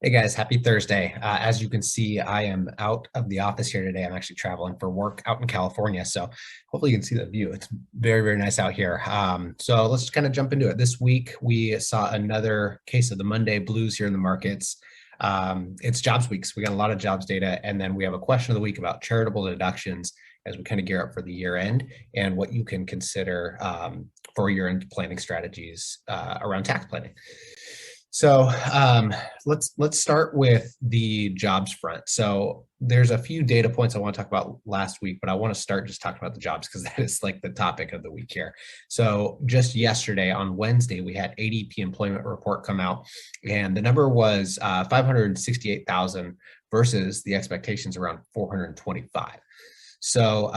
Hey guys, happy Thursday. As you can see, I am out of the office here today. I'm actually traveling for work out in California. So hopefully you can see the view. It's very, very nice out here. So let's just kind of jump into it. This week, we saw another case of the Monday blues here in the markets. It's jobs week, so we got a lot of jobs data. And then we have a question of the week about charitable deductions as we kind of gear up for the year end and what you can consider for year-end planning strategies around tax planning. So let's start with the jobs front. So there's a few data points I want to talk about last week, but I want to start just talking about the jobs because that is like the topic of the week here. So just yesterday on Wednesday, we had ADP employment report come out, and the number was 568,000 versus the expectations around 425. So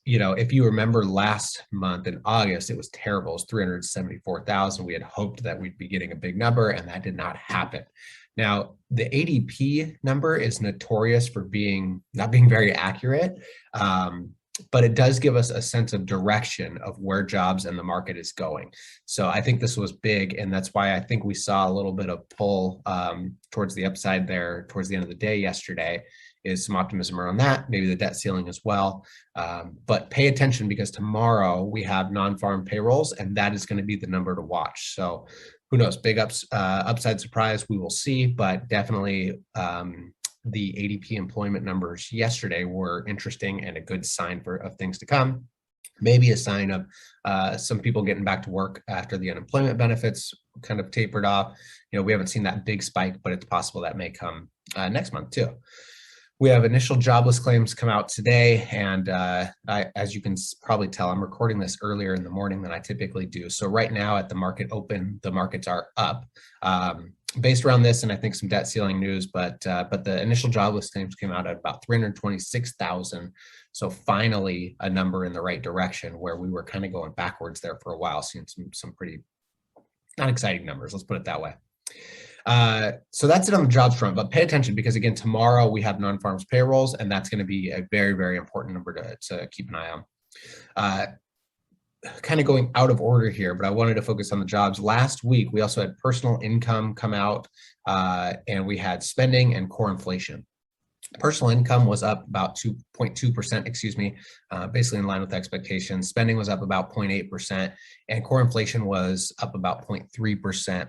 if you remember last month in August, it was terrible. It was 374,000. We had hoped that we'd be getting a big number, and that did not happen. Now, the ADP number is notorious for not being very accurate, but it does give us a sense of direction of where jobs and the market is going. So I think this was big, and that's why I think we saw a little bit of pull towards the upside there towards the end of the day yesterday. Is some optimism around that, maybe the debt ceiling as well. But pay attention because tomorrow we have non-farm payrolls, and that is going to be the number to watch. So who knows, big upside surprise, we will see, but definitely the ADP employment numbers yesterday were interesting and a good sign of things to come. Maybe a sign of some people getting back to work after the unemployment benefits kind of tapered off. We haven't seen that big spike, but it's possible that may come next month too. We have initial jobless claims come out today, and as you can probably tell, I'm recording this earlier in the morning than I typically do. So right now at the market open, the markets are up based around this, and I think some debt ceiling news. But the initial jobless claims came out at about 326,000. So finally, a number in the right direction where we were kind of going backwards there for a while, seeing some pretty not exciting numbers. Let's put it that way. So that's it on the jobs front, but pay attention because again, tomorrow we have non-farms payrolls, and that's going to be a very, very important number to keep an eye on. Kind of going out of order here, but I wanted to focus on the jobs. Last week, we also had personal income come out, and we had spending and core inflation. Personal income was up about 2.2%, basically in line with expectations. Spending was up about 0.8%, and core inflation was up about 0.3%.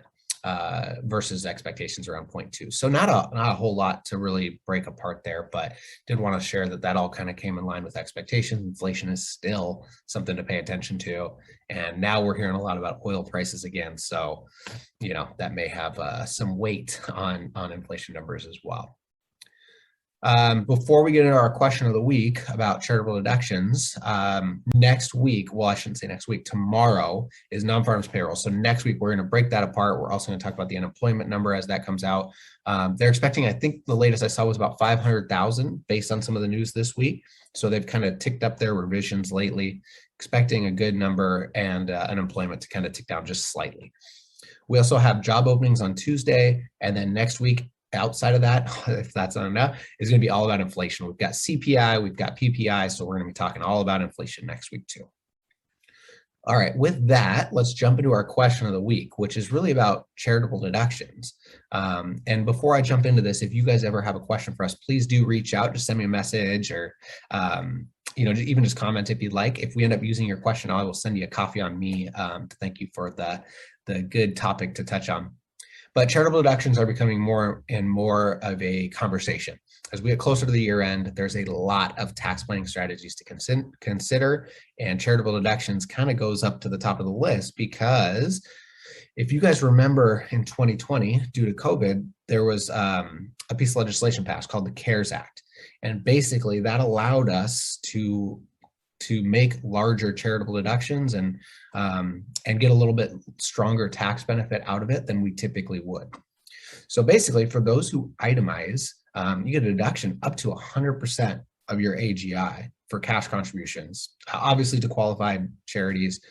Versus expectations around 0.2. So not a whole lot to really break apart there, but did want to share that all kind of came in line with expectations. Inflation is still something to pay attention to. And now we're hearing a lot about oil prices again. So, that may have some weight on inflation numbers as well. Before we get into our question of the week about charitable deductions, next week, well, I shouldn't say next week, tomorrow is non-farms payroll. So next week, we're going to break that apart. We're also going to talk about the unemployment number as that comes out. They're expecting, I think the latest I saw was about 500,000 based on some of the news this week. So they've kind of ticked up their revisions lately, expecting a good number and unemployment to kind of tick down just slightly. We also have job openings on Tuesday, and then next week, outside of that, if that's not enough, is going to be all about inflation. We've got CPI, we've got PPI, so we're going to be talking all about inflation next week too. All right, with that, let's jump into our question of the week, which is really about charitable deductions. And before I jump into this, if you guys ever have a question for us, please do reach out, just send me a message or even just comment if you'd like. If we end up using your question, I will send you a coffee on me to thank you for the good topic to touch on. But charitable deductions are becoming more and more of a conversation. As we get closer to the year end, there's a lot of tax planning strategies to consider, and charitable deductions kind of goes up to the top of the list because if you guys remember in 2020, due to COVID, there was a piece of legislation passed called the CARES Act. And basically that allowed us to make larger charitable deductions and get a little bit stronger tax benefit out of it than we typically would. So basically, for those who itemize, you get a deduction up to 100% of your AGI for cash contributions, obviously to qualified charities,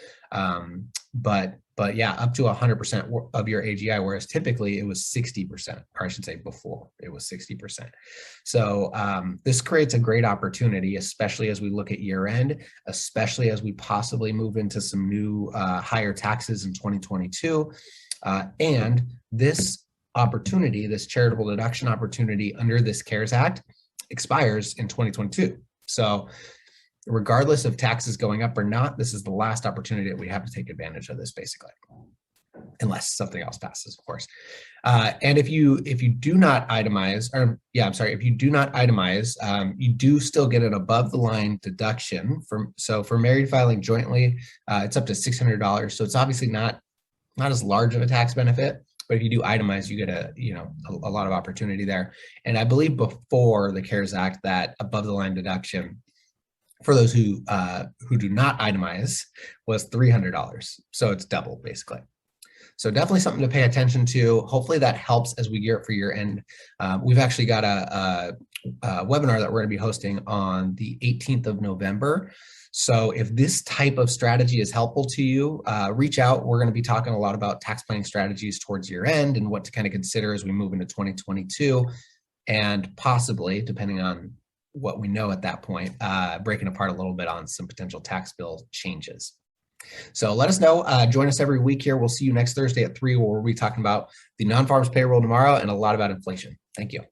but yeah, up to 100% of your AGI, whereas typically it was 60%, or I should say before it was 60%. So this creates a great opportunity, especially as we look at year end, especially as we possibly move into some new higher taxes in 2022. And this opportunity, this charitable deduction opportunity under this CARES Act, expires in 2022. So regardless of taxes going up or not, this is the last opportunity that we have to take advantage of this, basically, unless something else passes, of course. And if you do not itemize, or if you do not itemize, you do still get an above the line deduction. So for married filing jointly, it's up to $600. So it's obviously not as large of a tax benefit, but if you do itemize, you get a lot of opportunity there. And I believe before the CARES Act, that above the line deduction for those who do not itemize was $300. So it's double, basically. So definitely something to pay attention to. Hopefully that helps as we gear up for year end. We've actually got a webinar that we're going to be hosting on the 18th of November. So if this type of strategy is helpful to you, reach out. We're going to be talking a lot about tax planning strategies towards year end and what to kind of consider as we move into 2022, and possibly, depending on what we know at that point, breaking apart a little bit on some potential tax bill changes. So let us know. Join us every week here. We'll see you next Thursday at 3, where we'll be talking about the non-farms payroll tomorrow and a lot about inflation. Thank you.